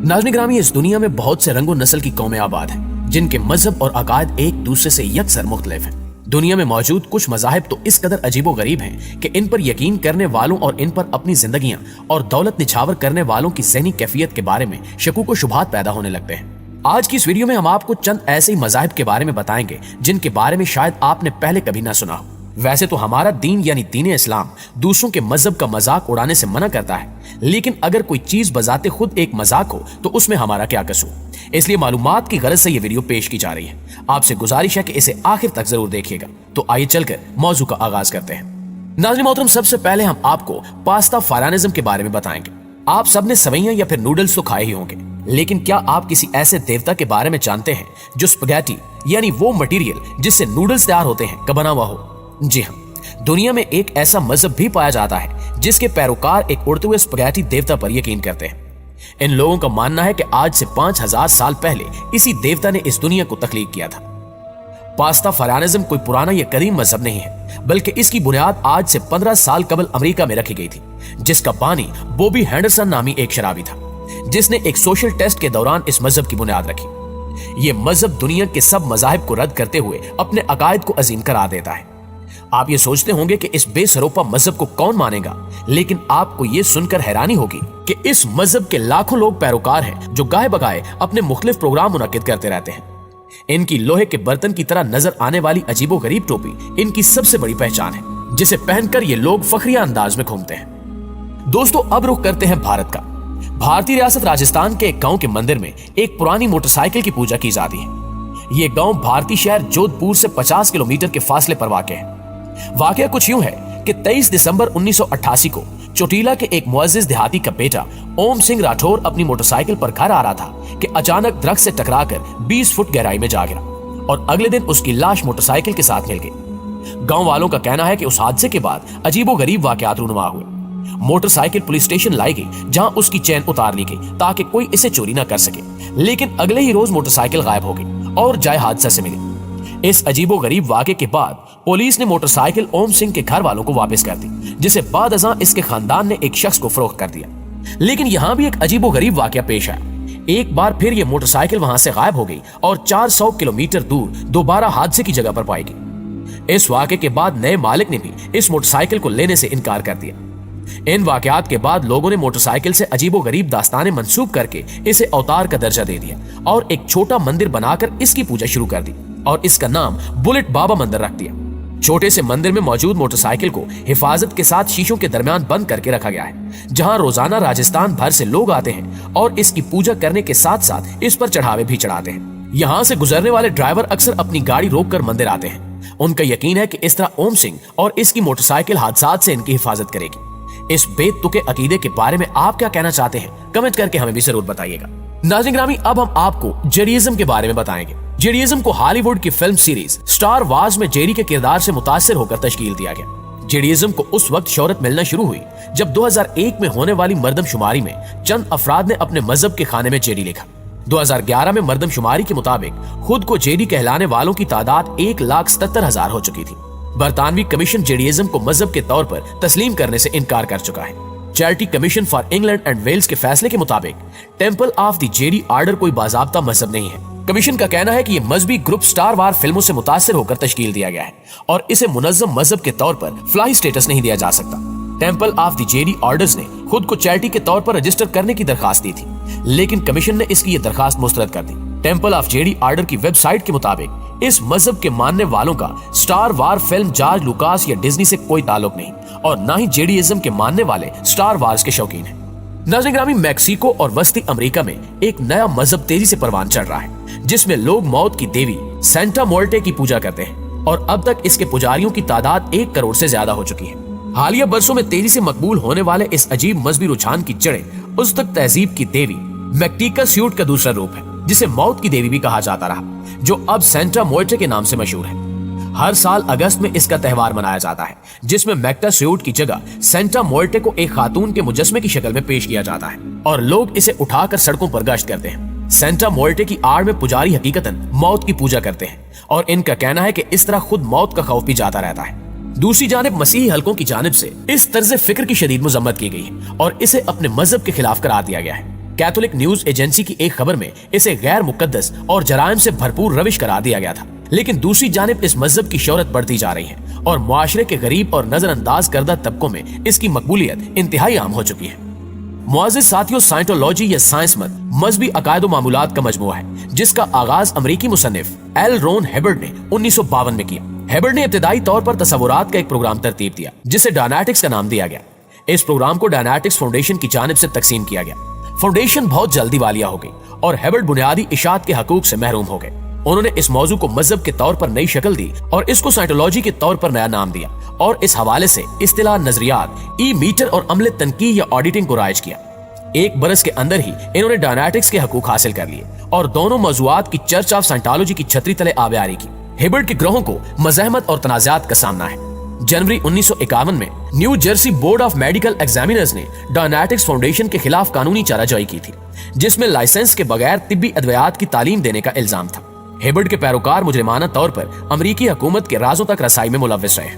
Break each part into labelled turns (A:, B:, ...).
A: नाज़रीन ग्रामी, इस दुनिया में बहुत से रंगो नस्ल की कौमें आबाद हैं जिनके मजहब और अकायद एक दूसरे से यकसर मुख्तलिफ हैं। दुनिया में मौजूद कुछ मज़ाहिब तो इस कदर अजीबो गरीब हैं कि इन पर यकीन करने वालों और इन पर अपनी जिंदगियां और दौलत निछावर करने वालों की ज़हनी कैफियत के बारे में शकूक व शुबहात पैदा होने लगते हैं। आज की इस वीडियो में हम आपको चंद ऐसे ही मज़ाहिब के बारे में बताएंगे जिनके बारे में शायद आपने पहले कभी ना सुना हो। वैसे तो हमारा दीन यानी दीन इस्लाम दूसरों के मजहब का मजाक उड़ाने से मना करता है, लेकिन अगर कोई चीज बजाते खुद एक मजाक हो तो उसमें हमारा क्या कसूर। इसलिए मालूमात की गरज से ये वीडियो पेश की जा रही है। आपसे गुजारिश है कि इसे आखिर तक जरूर देखिएगा। तो आइए चलकर मौजू का आगाज करते हैं। नाज़रीन मोहतरम, सबसे पहले हम आपको पास्ता फारानिज्म के बारे में बताएंगे। आप सबने सवैयां या फिर नूडल्स तो खाए ही होंगे, लेकिन क्या आप किसी ऐसे देवता के बारे में जानते हैं जो स्पगैटी यानी वो मटेरियल जिससे नूडल्स तैयार होते हैं का बना हुआ हो? जी हाँ, दुनिया में एक ऐसा मजहब भी पाया जाता है जिसके पैरोकार एक उड़ते हुए स्पगैटी देवता पर यकीन करते हैं। इन लोगों का मानना है कि आज से 5000 साल पहले इसी देवता ने इस दुनिया को तख्लीक किया था। पास्ता फारानिज्म कोई पुराना या कदीम मजहब नहीं है, बल्कि इसकी बुनियाद आज से 15 साल कबल अमेरिका में रखी गई थी, जिसका बानी बॉबी हैंडरसन नामी एक शराबी था, जिसने एक सोशल टेस्ट के दौरान इस मजहब की बुनियाद रखी। ये मजहब दुनिया के सब मजाहिब को रद्द करते हुए अपने अकायद को अजीम करार देता है। आप ये सोचते होंगे कि इस बेसरोपा मजहब को कौन मानेगा, लेकिन आपको ये सुनकर हैरानी होगी कि इस मजहब के लाखों लोग पैरोकार हैं जो गाए बगाए अपने मुख्तलिफ प्रोग्राम मुनक्किद करते रहते हैं। इनकी लोहे के बर्तन की तरह नजर आने वाली अजीबो गरीब टोपी इनकी सबसे बड़ी पहचान है, जिसे पहनकर ये लोग फखरिया अंदाज में घूमते हैं। दोस्तों, अब रुख करते हैं भारत का। भारतीय रियासत राजस्थान के एक गांव के मंदिर में एक पुरानी मोटरसाइकिल की पूजा की जाती है। ये गांव भारतीय शहर जोधपुर से 50 किलोमीटर के फासले पर वाक़ है। वाकया कुछ यूं है कि 23 दिसंबर 1988 को चोटीला के एक मुअज्जिज देहाती का बेटा ओम सिंह राठौर अपनी मोटरसाइकिल पर घर आ रहा था कि अचानक दरख्त से टकराकर 20 फुट गहराई में जा गिरा और अगले दिन उसकी लाश मोटरसाइकिल के साथ मिल गई। गांव वालों का कहना है कि उस हादसे के बाद अजीबो गरीब वाकयात रूनुमा हुए। मोटरसाइकिल पुलिस स्टेशन लाई गई, जहां उसकी चेन उतार ली गई ताकि कोई इसे चोरी ना कर सके, लेकिन अगले ही रोज मोटरसाइकिल गायब हो गई और जाए हादसा से मिली। इस अजीबो गरीब वाक़े के बाद पुलिस ने मोटरसाइकिल ओम सिंह के घर वालों को वापस कर दी, जिसे बाद अज़ां इसके खानदान ने एक शख्स को फरोख्त कर दिया। लेकिन यहाँ भी एक अजीबो गरीब वाक़या पेश आया। एक बार फिर ये मोटरसाइकिल वहां से गायब हो गई और 400 किलोमीटर दूर दोबारा हादसे की जगह पर पाई गई। इस वाक़े के बाद नए मालिक ने भी इस मोटरसाइकिल को लेने से इनकार कर दिया। इन वाकयात के बाद लोगों ने मोटरसाइकिल से अजीबो गरीब दास्तानें मंसूब करके इसे अवतार का दर्जा दे दिया और एक छोटा मंदिर बनाकर इसकी पूजा शुरू कर दी और इसका नाम बुलेट बाबा मंदिर रख दिया। छोटे से मंदिर में मौजूद मोटरसाइकिल को हिफाजत के साथ शीशों के दरमियान बंद करके रखा गया है, जहां रोजाना राजस्थान भर से लोग आते हैं और इसकी पूजा करने के साथ साथ इस पर चढ़ावे भी चढ़ाते हैं। यहाँ से गुजरने वाले ड्राइवर अक्सर अपनी गाड़ी रोककर मंदिर आते हैं। उनका यकीन है कि इस तरह ओम सिंह और इसकी मोटरसाइकिल हादसात से इनकी हिफाजत करेगी। इस बेतुके अकीदे के बारे में आप क्या कहना चाहते हैं? कमेंट करके हमें भी जरूर बताइएगा। नाज़रीन ग्रामी, अब हम आपको जेडीइज्म के बारे में बताएंगे। जेडीइज्म को हॉलीवुड की फिल्म सीरीज स्टार वार्स में जेडी के किरदार से मुतासिर होकर तश्कील दिया गया। जेडीइज्म को उस वक्त शोहरत मिलना शुरू हुई जब 2001 में होने वाली मर्दमशुमारी में चंद अफराद ने अपने मजहब के खाने में जेडी लिखा। 2011 में मर्दमशुमारी के मुताबिक खुद को जेडी कहलाने वालों की तादाद 1,77,000 हो चुकी थी। बरतानवी कमीशन जेडीइज्म को मजहब के तौर पर तस्लीम करने से इनकार कर चुका है। Charity commission for England and Wales के फैसले के मुताबिक temple of the Jedi order कोई बाज़ाब्ता मजहब नहीं है। कमीशन का कहना है कि यह मजहबी ग्रुप स्टार वार फिल्मों से मुतासिर होकर तश्कील दिया गया है और इसे मुनज़्ज़म मजहब के तौर पर फ्लाही स्टेटस नहीं दिया जा सकता। Temple of the JD orders ने खुद को चैरिटी के तौर पर रजिस्टर करने की दरखास्त दी थी, लेकिन कमीशन ने इसकी ये दरखास्त मुस्तरद कर दी। टेंपल ऑफ जेडी ऑर्डर की वेबसाइट के मुताबिक इस मजहब के मानने वालों का स्टार वार फिल्म जॉर्ज लुकास या डिज्नी से कोई ताल्लुक नहीं और ना ही जेडीइज्म के मानने वाले स्टार वार्स के शौकीन हैं। नाज़रीन ग्रामी, मैक्सिको और वस्ती अमेरिका में एक नया मजहब तेजी से परवान चढ़ रहा है, जिसमें लोग मौत की देवी सेंटा मोर्टे की पूजा करते हैं और अब तक इसके पुजारियों की तादाद 1 करोड़ से ज्यादा हो चुकी है। हालिया बरसों में तेजी से मकबूल होने वाले इस अजीब मजहबी रुझान की जड़ें उज़्तेक तहजीब की देवी मैक्टिका स्यूट का दूसरा रूप है, जिसे मौत की देवी भी कहा जाता रहा, जो अब सेंटा मोर्टे के नाम से मशहूर है। हर साल अगस्त में इसका त्यौहार मनाया जाता है, जिसमें मैक्टा स्यूट की जगह सेंटा मोर्टे को एक खातून के मुजस्मे की शक्ल में पेश किया जाता है और लोग इसे उठाकर सड़कों पर गश्त करते हैं। सेंटा मोर्टे की आड़ में पुजारी हकीकतन मौत की पूजा करते हैं और इनका कहना है कि इस तरह खुद मौत का खौफ भी जाता रहता है। दूसरी जानिब मसीही हलकों की जानिब से इस तर्ज फिक्र की शदीद मजम्मत की गई है और इसे अपने मजहब के खिलाफ करार दिया गया है। कैथोलिक न्यूज एजेंसी की एक खबर में इसे गैर मुकद्दस और जराइम से भरपूर रविश करार दिया गया था। लेकिन दूसरी जानिब इस मजहब की शोहरत बढ़ती जा रही है और मुआशरे के गरीब और नजरअंदाज करदा तबकों में इसकी मकबूलियत इंतहाई आम हो चुकी है। मुआज़िज़ साथियों, साइंटोलॉजी या साइंस मत मजहबी अकायद व मामूलात का मजमुआ है जिसका आगाज अमरीकी मुसन्निफ एल रोन हेबर्ड ने 1952 में किया। हेबर्ड ने इब्तिदाई तौर पर तसव्वुरात का एक प्रोग्राम तरतीब दिया जिसे डायनाटिक्स का नाम दिया गया। इस प्रोग्राम को डायनाटिक्स फाउंडेशन की जानिब से तकसीम किया गया। फाउंडेशन बहुत जल्दी वालिया हो गई और हेबर्ड बुनियादी इशात के हकूक से महरूम हो गए। उन्होंने इस मौजू को मजहब के तौर पर नई शक्ल दी और इसको साइंटोलॉजी के तौर पर नया नाम दिया और इस हवाले से इस्तिलाह नजरियात, ई मीटर और अमले तनकीह या ऑडिटिंग को राइज किया। एक बरस के अंदर ही इन्होंने डायनाटिक्स के हकूक हासिल कर लिए और दोनों मौजूआत की चर्च ऑफ साइंटोलॉजी की छतरी तले आबियारी की। हेबर्ड के ग्रोहों को मज़ाहमत और तनाज़ात का सामना है। जनवरी 1951 में new Jersey board of medical examiners ने डायनाटिक्स फाउंडेशन के खिलाफ कानूनी चाराजोई की थी जिसमें लाइसेंस के बगैर तिब्बी अद्वियात की तालीम देने का इल्जाम था। हेबर्ड के पैरोकार मुजरिमाना तौर पर अमरीकी हुकूमत के राजों तक रसाई में मुलव्विस रहे।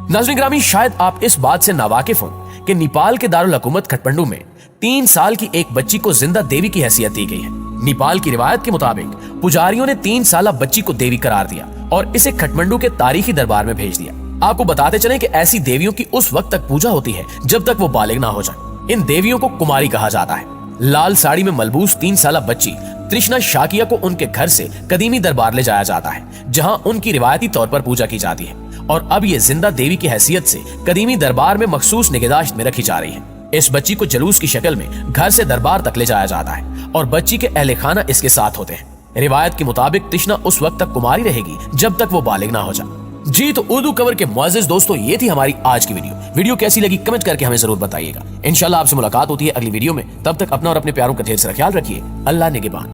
A: नाज़रीन ग्रामी, शायद आप इस बात से नावाकिफ हो कि नेपाल के दारुल हुकूमत खटमंडू में 3 साल की एक बच्ची को जिंदा देवी की हैसियत दी गई है। नेपाल की रिवायत के मुताबिक पुजारियों ने 3 साला बच्ची को देवी करार दिया और इसे खटमंडू के तारीखी दरबार में भेज दिया। आपको बताते चलें कि ऐसी देवियों की उस वक्त तक पूजा होती है जब तक वो बालिग ना हो जाए। इन देवियों को कुमारी कहा जाता है। लाल साड़ी में मलबूस 3 साला बच्ची तृष्णा शाकिया को उनके घर से कदीमी दरबार ले जाया जाता है जहां उनकी रिवायती तौर पर पूजा की जाती है और अब ये जिंदा देवी की हैसियत से कदीमी दरबार में मखसूस निगहदाश्त में रखी जा रही है। इस बच्ची को जलूस की शक्ल में घर से दरबार तक ले जाया जाता है और बच्ची के अहले खाना इसके साथ होते हैं। रिवायत के मुताबिक तृष्णा उस वक्त तक कुमारी रहेगी जब तक वो बालिग ना हो जाए। जी तो उर्दू कवर के मुअज़्ज़िज़ दोस्तों, ये थी हमारी आज की वीडियो कैसी लगी कमेंट करके हमें जरूर बताइएगा। इंशाल्लाह आपसे मुलाकात होती है अगली वीडियो में। तब तक अपना और अपने प्यारों का ढेर सारा ख्याल रखिए। अल्लाह निगहबान।